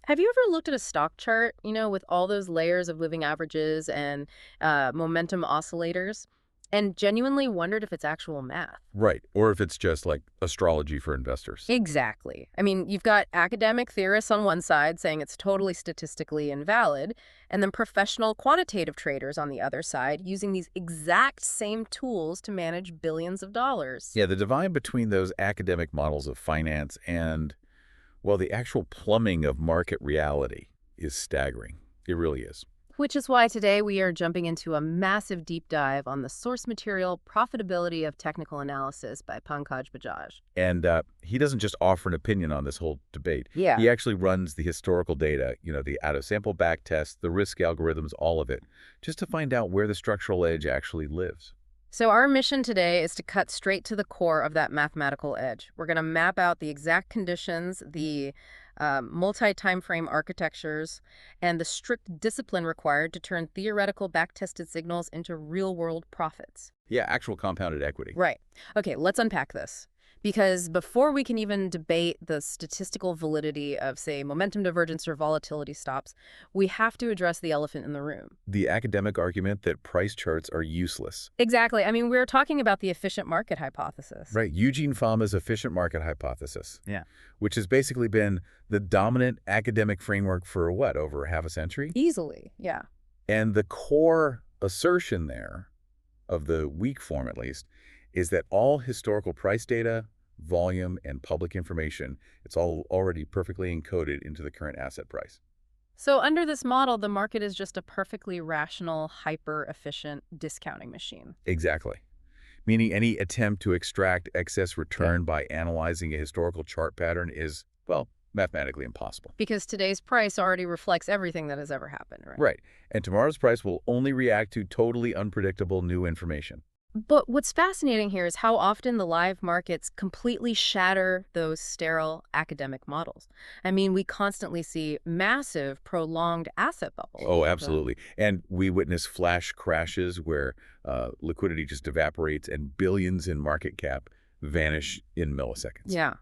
Have you ever looked at a stock chart, with all those layers of moving averages and momentum oscillators, and genuinely wondered if it's actual math? Right. Or if it's just like astrology for investors. Exactly. I mean, you've got academic theorists on one side saying it's totally statistically invalid, and then professional quantitative traders on the other side using these exact same tools to manage billions of dollars. Yeah, the divide between those academic models of finance and, well, the actual plumbing of market reality is staggering. It really is. Which is why today we are jumping into a massive deep dive on the source material Profitability of Technical Analysis by Pankaj Bage. And he doesn't just offer an opinion on this whole debate. Yeah. He actually runs the historical data, the out-of-sample back test, the risk algorithms, all of it, just to find out where the structural edge actually lives. So our mission today is to cut straight to the core of that mathematical edge. We're going to map out the exact conditions, the multi-time frame architectures, and the strict discipline required to turn theoretical back-tested signals into real-world profits. Yeah, actual compounded equity. Right. Okay, let's unpack this. Because before we can even debate the statistical validity of, say, momentum divergence or volatility stops, we have to address the elephant in the room. The academic argument that price charts are useless. Exactly. I mean, we're talking about the efficient market hypothesis. Right. Eugene Fama's efficient market hypothesis. Yeah. Which has basically been the dominant academic framework for, what, over half a century? Easily, yeah. And the core assertion there, of the weak form at least, is that all historical price data, volume, and public information, it's all already perfectly encoded into the current asset price. So under this model, the market is just a perfectly rational, hyper-efficient discounting machine. Exactly. Meaning any attempt to extract excess return by analyzing a historical chart pattern is, well, mathematically impossible. Because today's price already reflects everything that has ever happened, right? Right. And tomorrow's price will only react to totally unpredictable new information. But what's fascinating here is how often the live markets completely shatter those sterile academic models. I mean, we constantly see massive, prolonged asset bubbles. Oh, absolutely. And we witness flash crashes where liquidity just evaporates and billions in market cap vanish in milliseconds. Yeah.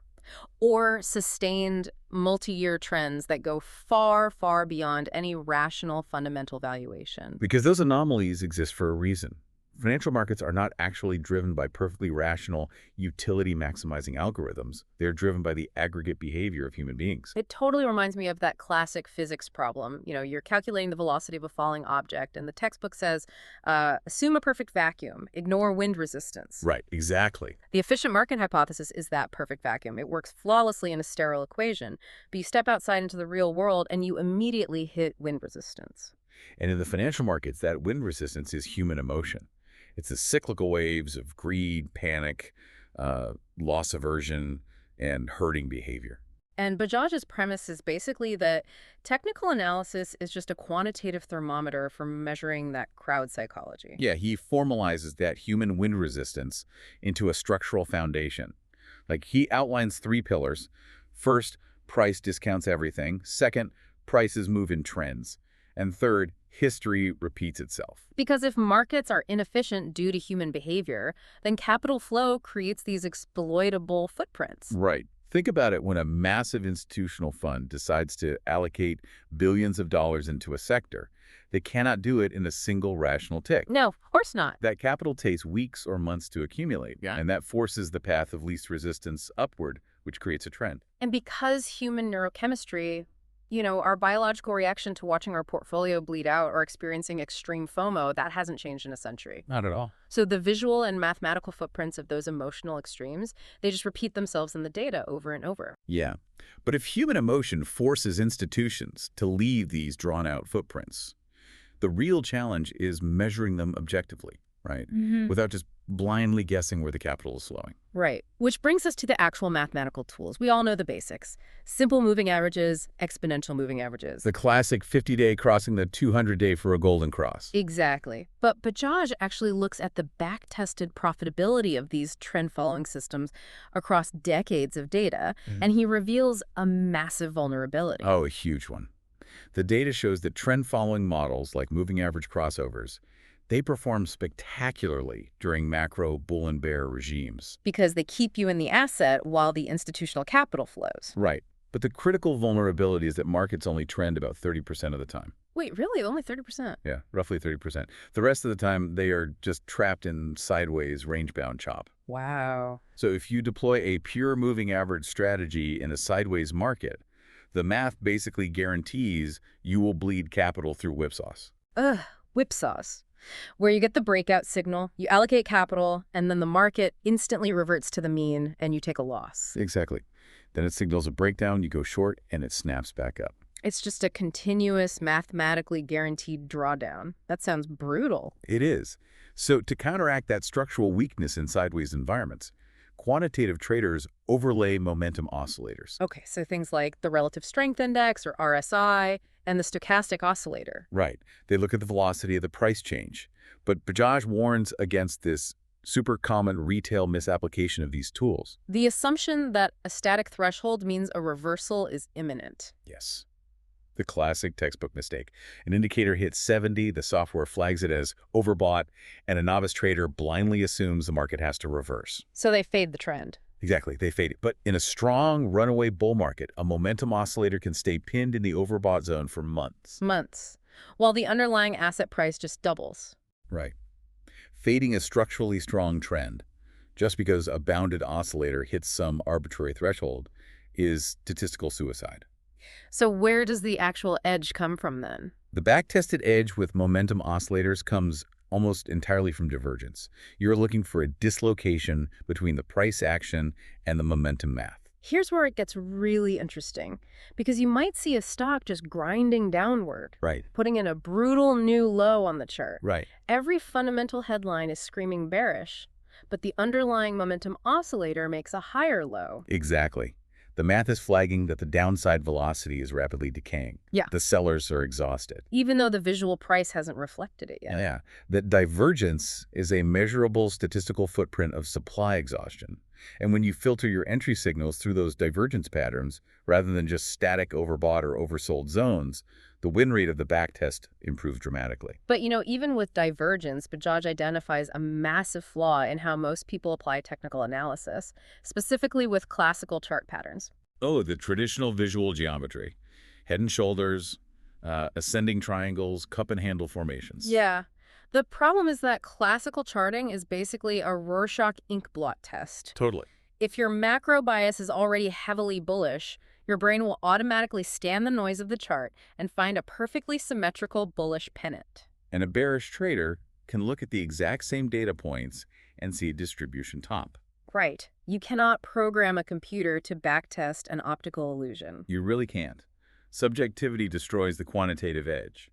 Or sustained multi-year trends that go far, far beyond any rational fundamental valuation. Because those anomalies exist for a reason. Financial markets are not actually driven by perfectly rational, utility-maximizing algorithms. They're driven by the aggregate behavior of human beings. It totally reminds me of that classic physics problem. You're calculating the velocity of a falling object, and the textbook says, assume a perfect vacuum, ignore wind resistance. Right, exactly. The efficient market hypothesis is that perfect vacuum. It works flawlessly in a sterile equation, but you step outside into the real world, and you immediately hit wind resistance. And in the financial markets, that wind resistance is human emotion. It's the cyclical waves of greed, panic, loss aversion, and herding behavior. And Bajage's premise is basically that technical analysis is just a quantitative thermometer for measuring that crowd psychology. Yeah, he formalizes that human wind resistance into a structural foundation. Like, he outlines 3 pillars. First, price discounts everything. Second, prices move in trends. And third, history repeats itself. Because if markets are inefficient due to human behavior, then capital flow creates these exploitable footprints. Right. Think about it when a massive institutional fund decides to allocate billions of dollars into a sector. They cannot do it in a single rational tick. No, of course not. That capital takes weeks or months to accumulate, and that forces the path of least resistance upward, which creates a trend. And because human neurochemistry, our biological reaction to watching our portfolio bleed out or experiencing extreme FOMO, that hasn't changed in a century. Not at all. So the visual and mathematical footprints of those emotional extremes, they just repeat themselves in the data over and over. Yeah. But if human emotion forces institutions to leave these drawn-out footprints, the real challenge is measuring them objectively, right? Without just blindly guessing where the capital is flowing. Right. Which brings us to the actual mathematical tools. We all know the basics. Simple moving averages, exponential moving averages. The classic 50-day crossing the 200-day for a golden cross. Exactly. But Bajaj actually looks at the back-tested profitability of these trend-following systems across decades of data, and he reveals a massive vulnerability. Oh, a huge one. The data shows that trend-following models like moving average crossovers, they perform spectacularly during macro bull and bear regimes. Because they keep you in the asset while the institutional capital flows. Right. But the critical vulnerability is that markets only trend about 30% of the time. Wait, really? Only 30%? Yeah, roughly 30%. The rest of the time, they are just trapped in sideways, range-bound chop. Wow. So if you deploy a pure moving average strategy in a sideways market, the math basically guarantees you will bleed capital through whipsaws. Ugh, whipsaws. Where you get the breakout signal, you allocate capital, and then the market instantly reverts to the mean, and you take a loss. Exactly. Then it signals a breakdown, you go short, and it snaps back up. It's just a continuous, mathematically guaranteed drawdown. That sounds brutal. It is. So to counteract that structural weakness in sideways environments, quantitative traders overlay momentum oscillators. Okay, so things like the relative strength index, or RSI, and the stochastic oscillator. Right. They look at the velocity of the price change. But Bajaj warns against this super common retail misapplication of these tools. The assumption that a static threshold means a reversal is imminent. Yes. The classic textbook mistake. An indicator hits 70, the software flags it as overbought, and a novice trader blindly assumes the market has to reverse. So they fade the trend. Exactly, they fade it. But in a strong runaway bull market, a momentum oscillator can stay pinned in the overbought zone for months. Months. While the underlying asset price just doubles. Right. Fading a structurally strong trend, just because a bounded oscillator hits some arbitrary threshold, is statistical suicide. So where does the actual edge come from then? The back-tested edge with momentum oscillators comes almost entirely from divergence. You're looking for a dislocation between the price action and the momentum math. Here's where it gets really interesting, because you might see a stock just grinding downward, Right. putting in a brutal new low on the chart. Right. Every fundamental headline is screaming bearish, but the underlying momentum oscillator makes a higher low. Exactly. The math is flagging that the downside velocity is rapidly decaying. Yeah. The sellers are exhausted. Even though the visual price hasn't reflected it yet. Yeah. That divergence is a measurable statistical footprint of supply exhaustion. And when you filter your entry signals through those divergence patterns, rather than just static overbought or oversold zones, the win rate of the backtest improves dramatically. But even with divergence, Bajaj identifies a massive flaw in how most people apply technical analysis, specifically with classical chart patterns. Oh, the traditional visual geometry. Head and shoulders, ascending triangles, cup and handle formations. Yeah. The problem is that classical charting is basically a Rorschach ink blot test. Totally. If your macro bias is already heavily bullish, your brain will automatically scan the noise of the chart and find a perfectly symmetrical bullish pennant. And a bearish trader can look at the exact same data points and see a distribution top. Right. You cannot program a computer to backtest an optical illusion. You really can't. Subjectivity destroys the quantitative edge.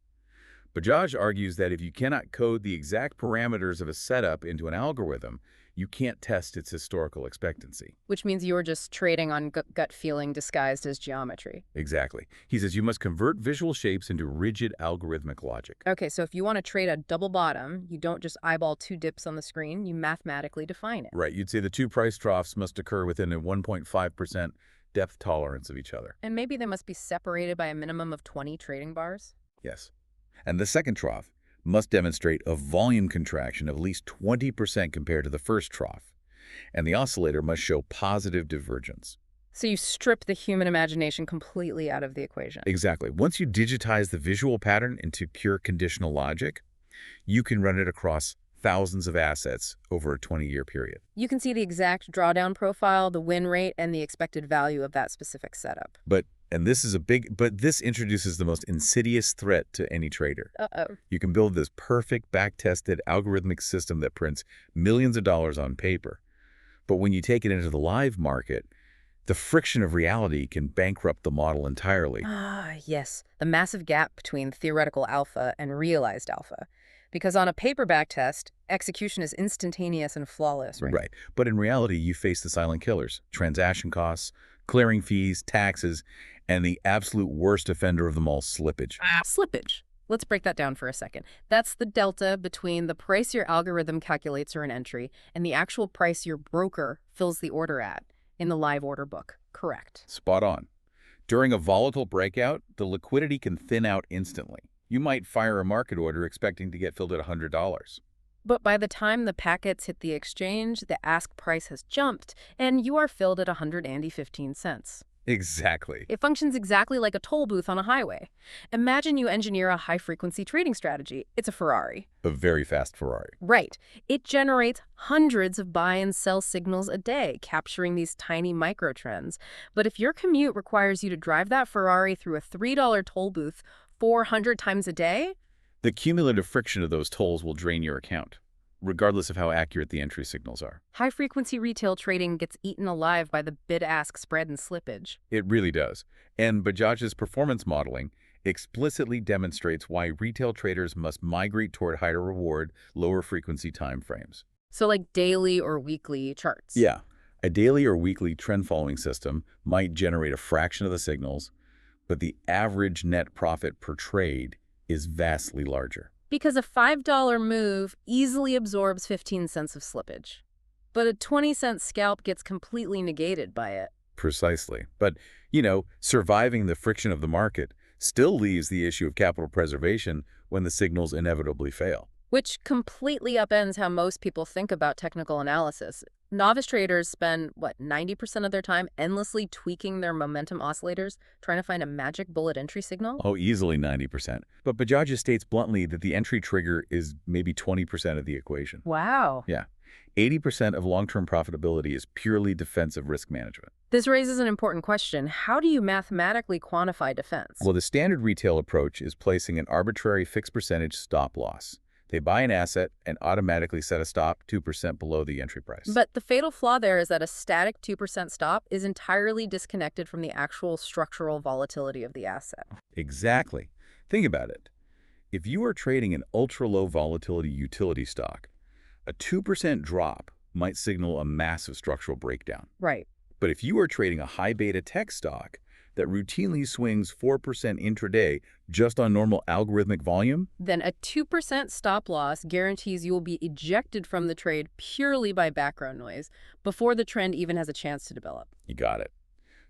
Bajaj argues that if you cannot code the exact parameters of a setup into an algorithm, you can't test its historical expectancy. Which means you're just trading on gut feeling disguised as geometry. Exactly. He says you must convert visual shapes into rigid algorithmic logic. Okay, so if you want to trade a double bottom, you don't just eyeball two dips on the screen, you mathematically define it. Right. You'd say the two price troughs must occur within a 1.5% depth tolerance of each other. And maybe they must be separated by a minimum of 20 trading bars? Yes. And the second trough must demonstrate a volume contraction of at least 20% compared to the first trough. And the oscillator must show positive divergence. So you strip the human imagination completely out of the equation. Exactly. Once you digitize the visual pattern into pure conditional logic, you can run it across thousands of assets over a 20-year period. You can see the exact drawdown profile, the win rate, and the expected value of that specific setup. But this introduces the most insidious threat to any trader. Uh-oh. You can build this perfect, back-tested, algorithmic system that prints millions of dollars on paper. But when you take it into the live market, the friction of reality can bankrupt the model entirely. Ah, yes. The massive gap between theoretical alpha and realized alpha. Because on a paperback test, execution is instantaneous and flawless, right? Right. But in reality, you face the silent killers, transaction costs, clearing fees, taxes, and the absolute worst offender of them all, slippage. Slippage. Let's break that down for a second. That's the delta between the price your algorithm calculates for an entry and the actual price your broker fills the order at in the live order book. Correct. Spot on. During a volatile breakout, the liquidity can thin out instantly. You might fire a market order expecting to get filled at $100. But by the time the packets hit the exchange, the ask price has jumped, and you are filled at 115 cents. Exactly. It functions exactly like a toll booth on a highway. Imagine you engineer a high-frequency trading strategy. It's a Ferrari. A very fast Ferrari. Right. It generates hundreds of buy and sell signals a day, capturing these tiny microtrends. But if your commute requires you to drive that Ferrari through a $3 toll booth 400 times a day, The cumulative friction of those tolls will drain your account, regardless of how accurate the entry signals are. high-frequency retail trading gets eaten alive by the bid-ask spread and slippage. It really does. And Bajaj's performance modeling explicitly demonstrates why retail traders must migrate toward higher reward, lower frequency time frames. So like daily or weekly charts. Yeah, a daily or weekly trend following system might generate a fraction of the signals, but the average net profit per trade is vastly larger. Because a $5 move easily absorbs 15 cents of slippage. But a 20-cent scalp gets completely negated by it. Precisely. But, surviving the friction of the market still leaves the issue of capital preservation when the signals inevitably fail. Which completely upends how most people think about technical analysis. Novice traders spend, 90% of their time endlessly tweaking their momentum oscillators, trying to find a magic bullet entry signal? Oh, easily 90%. But Bajaj states bluntly that the entry trigger is maybe 20% of the equation. Wow. Yeah. 80% of long-term profitability is purely defensive risk management. This raises an important question. How do you mathematically quantify defense? Well, the standard retail approach is placing an arbitrary fixed percentage stop loss. They buy an asset and automatically set a stop 2% below the entry price. But the fatal flaw there is that a static 2% stop is entirely disconnected from the actual structural volatility of the asset. Exactly. Think about it. If you are trading an ultra-low volatility utility stock, a 2% drop might signal a massive structural breakdown. Right. But if you are trading a high beta tech stock that routinely swings 4% intraday just on normal algorithmic volume, Then a 2% stop loss guarantees you will be ejected from the trade purely by background noise before the trend even has a chance to develop. you got it.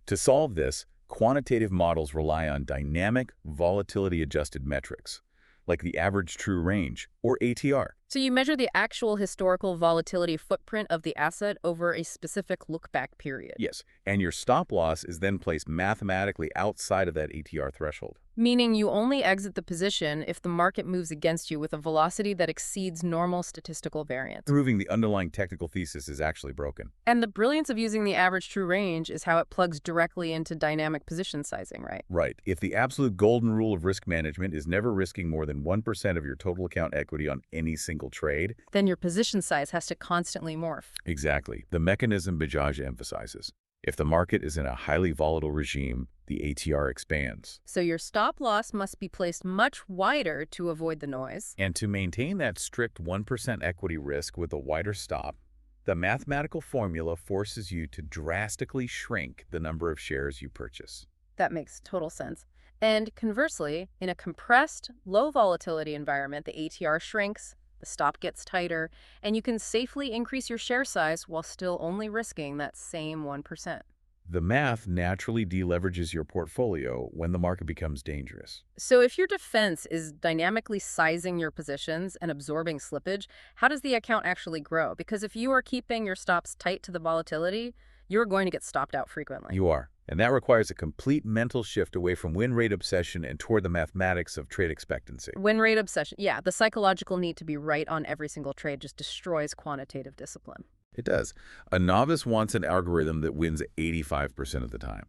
To solve this, quantitative models rely on dynamic volatility-adjusted metrics, like the average true range, or ATR. So you measure the actual historical volatility footprint of the asset over a specific look-back period. Yes, and your stop loss is then placed mathematically outside of that ATR threshold. Meaning you only exit the position if the market moves against you with a velocity that exceeds normal statistical variance. Proving the underlying technical thesis is actually broken. And the brilliance of using the average true range is how it plugs directly into dynamic position sizing, right? Right. If the absolute golden rule of risk management is never risking more than 1% of your total account equity on any single trade, Then your position size has to constantly morph. exactly, the mechanism Bajaj emphasizes. If the market is in a highly volatile regime, the ATR expands. So your stop loss must be placed much wider to avoid the noise. And to maintain that strict 1% equity risk with a wider stop, the mathematical formula forces you to drastically shrink the number of shares you purchase. That makes total sense. And conversely, in a compressed, low volatility environment, the ATR shrinks, the stop gets tighter, and you can safely increase your share size while still only risking that same 1%. The math naturally deleverages your portfolio when the market becomes dangerous. So if your defense is dynamically sizing your positions and absorbing slippage, how does the account actually grow? Because if you are keeping your stops tight to the volatility, you're going to get stopped out frequently. You are. And that requires a complete mental shift away from win rate obsession and toward the mathematics of trade expectancy. Win rate obsession. Yeah, the psychological need to be right on every single trade just destroys quantitative discipline. It does. A novice wants an algorithm that wins 85% of the time.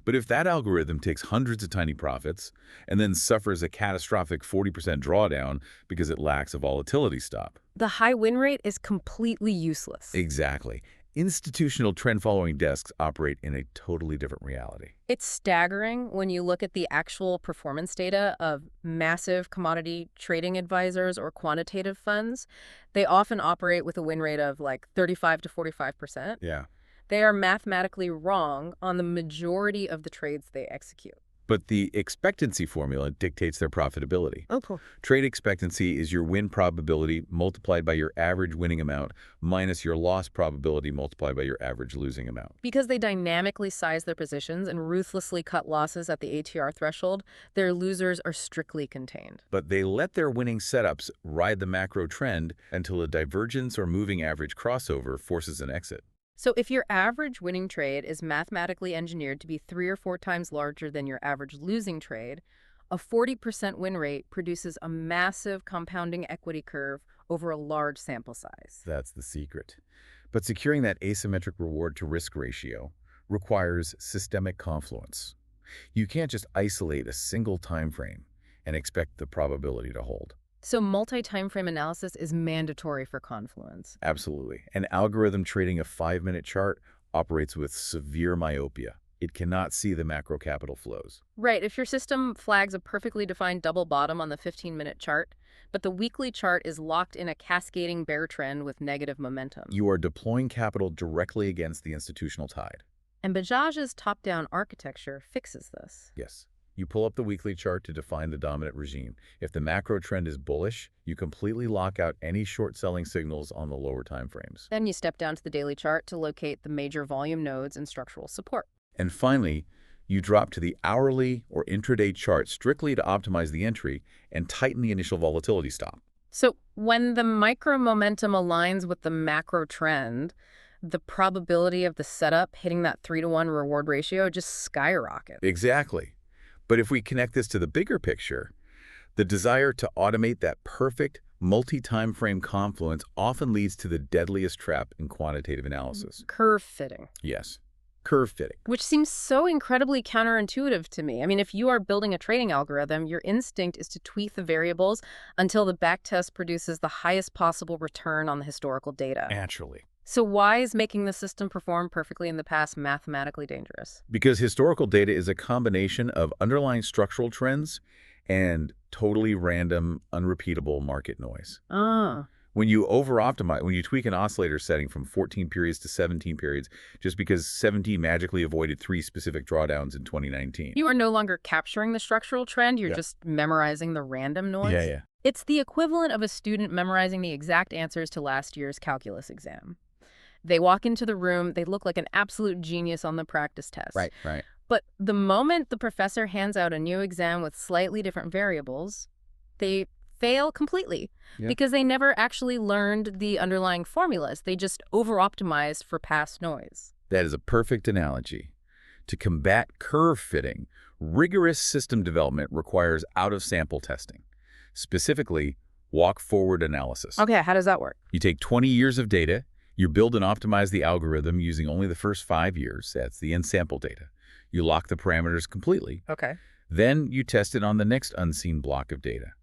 But if that algorithm takes hundreds of tiny profits and then suffers a catastrophic 40% drawdown because it lacks a volatility stop. The high win rate is completely useless. Exactly. Institutional trend-following desks operate in a totally different reality. It's staggering when you look at the actual performance data of massive commodity trading advisors or quantitative funds. They often operate with a win rate of like 35 to 45%. Yeah. They are mathematically wrong on the majority of the trades they execute. But the expectancy formula dictates their profitability. Oh, cool. Trade expectancy is your win probability multiplied by your average winning amount minus your loss probability multiplied by your average losing amount. Because they dynamically size their positions and ruthlessly cut losses at the ATR threshold, their losers are strictly contained. But they let their winning setups ride the macro trend until a divergence or moving average crossover forces an exit. So if your average winning trade is mathematically engineered to be 3 or 4 times larger than your average losing trade, a 40% win rate produces a massive compounding equity curve over a large sample size. That's the secret. But securing that asymmetric reward to risk ratio requires systemic confluence. You can't just isolate a single time frame and expect the probability to hold. So multi-time frame analysis is mandatory for confluence. Absolutely. An algorithm trading a 5-minute chart operates with severe myopia. It cannot see the macro capital flows. Right, if your system flags a perfectly defined double bottom on the 15-minute chart, but the weekly chart is locked in a cascading bear trend with negative momentum. You are deploying capital directly against the institutional tide. And Bajaj's top-down architecture fixes this. Yes. You pull up the weekly chart to define the dominant regime. If the macro trend is bullish, you completely lock out any short-selling signals on the lower time frames. Then you step down to the daily chart to locate the major volume nodes and structural support. And finally, you drop to the hourly or intraday chart strictly to optimize the entry and tighten the initial volatility stop. So when the micro momentum aligns with the macro trend, the probability of the setup hitting that 3-to-1 reward ratio just skyrockets. Exactly. But if we connect this to the bigger picture, the desire to automate that perfect multi-time frame confluence often leads to the deadliest trap in quantitative analysis. Curve fitting. Yes, curve fitting. Which seems so incredibly counterintuitive to me. I mean, if you are building a trading algorithm, your instinct is to tweak the variables until the backtest produces the highest possible return on the historical data. Naturally. So why is making the system perform perfectly in the past mathematically dangerous? Because historical data is a combination of underlying structural trends and totally random, unrepeatable market noise. Ah. When you over-optimize, when you tweak an oscillator setting from 14 periods to 17 periods, just because 17 magically avoided 3 specific drawdowns in 2019. You are no longer capturing the structural trend, you're Yeah. just memorizing the random noise? Yeah. It's the equivalent of a student memorizing the exact answers to last year's calculus exam. They walk into the room, they look like an absolute genius on the practice test. Right. But the moment the professor hands out a new exam with slightly different variables, they fail completely Yeah. because they never actually learned the underlying formulas. They just over-optimized for past noise. That is a perfect analogy. To combat curve fitting, rigorous system development requires out-of-sample testing, specifically walk-forward analysis. Okay, how does that work? You take 20 years of data, you build and optimize the algorithm using only the first 5 years. That's the in-sample data. You lock the parameters completely. Okay. Then you test it on the next unseen block of data.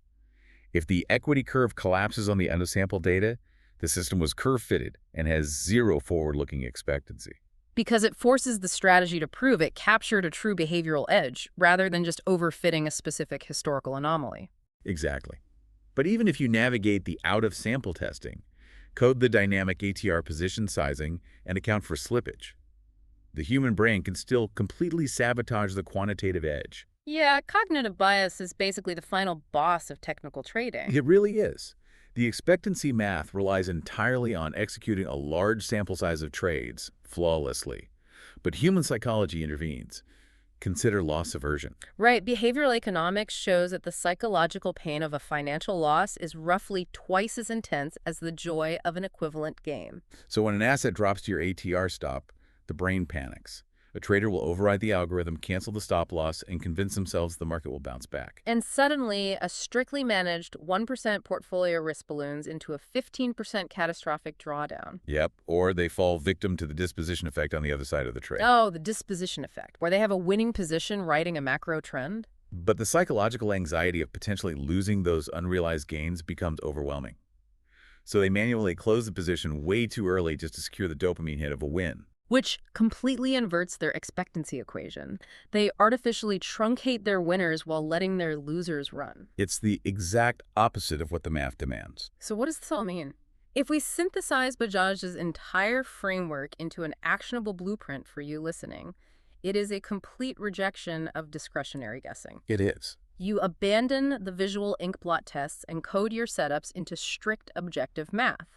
If the equity curve collapses on the out-of-sample data, the system was curve-fitted and has zero forward-looking expectancy. Because it forces the strategy to prove it captured a true behavioral edge rather than just overfitting a specific historical anomaly. Exactly. But even if you navigate the out-of-sample testing, code the dynamic ATR position sizing, and account for slippage, the human brain can still completely sabotage the quantitative edge. Yeah, cognitive bias is basically the final boss of technical trading. It really is. The expectancy math relies entirely on executing a large sample size of trades flawlessly. But human psychology intervenes. Consider loss aversion. Right, behavioral economics shows that the psychological pain of a financial loss is roughly twice as intense as the joy of an equivalent gain. So when an asset drops to your ATR stop, the brain panics. A trader will override the algorithm, cancel the stop loss, and convince themselves the market will bounce back. And suddenly, a strictly managed 1% portfolio risk balloons into a 15% catastrophic drawdown. Yep, or they fall victim to the disposition effect on the other side of the trade. Oh, the disposition effect, where they have a winning position riding a macro trend? But the psychological anxiety of potentially losing those unrealized gains becomes overwhelming. So they manually close the position way too early just to secure the dopamine hit of a win. Which completely inverts their expectancy equation. They artificially truncate their winners while letting their losers run. It's the exact opposite of what the math demands. So what does this all mean? If we synthesize Bajaj's entire framework into an actionable blueprint for you listening, it is a complete rejection of discretionary guessing. It is. You abandon the visual inkblot tests and code your setups into strict objective math.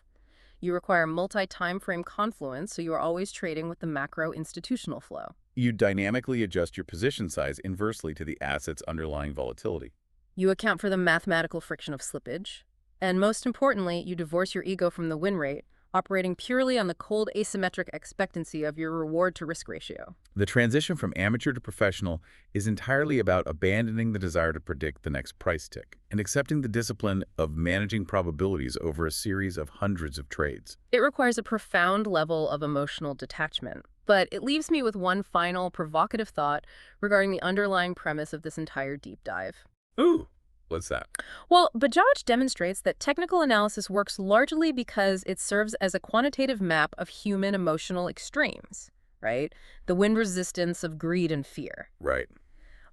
You require multi-time frame confluence, so you are always trading with the macro institutional flow. You dynamically adjust your position size inversely to the asset's underlying volatility. You account for the mathematical friction of slippage. And most importantly, you divorce your ego from the win rate, operating purely on the cold asymmetric expectancy of your reward to risk ratio. The transition from amateur to professional is entirely about abandoning the desire to predict the next price tick and accepting the discipline of managing probabilities over a series of hundreds of trades. It requires a profound level of emotional detachment. But it leaves me with one final provocative thought regarding the underlying premise of this entire deep dive. Ooh, what's that? Well, Bajaj demonstrates that technical analysis works largely because it serves as a quantitative map of human emotional extremes, right? The wind resistance of greed and fear. Right.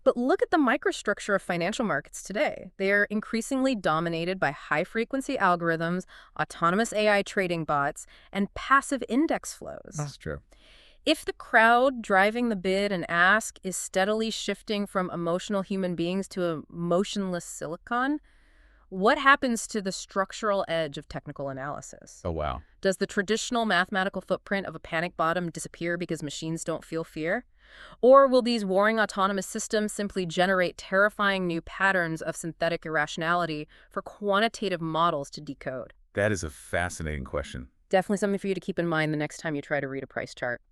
But look at the microstructure of financial markets today. They are increasingly dominated by high-frequency algorithms, autonomous AI trading bots, and passive index flows. That's true. If the crowd driving the bid and ask is steadily shifting from emotional human beings to a motionless silicon, what happens to the structural edge of technical analysis? Oh, wow. Does the traditional mathematical footprint of a panic bottom disappear because machines don't feel fear? Or will these warring autonomous systems simply generate terrifying new patterns of synthetic irrationality for quantitative models to decode? That is a fascinating question. Definitely something for you to keep in mind the next time you try to read a price chart.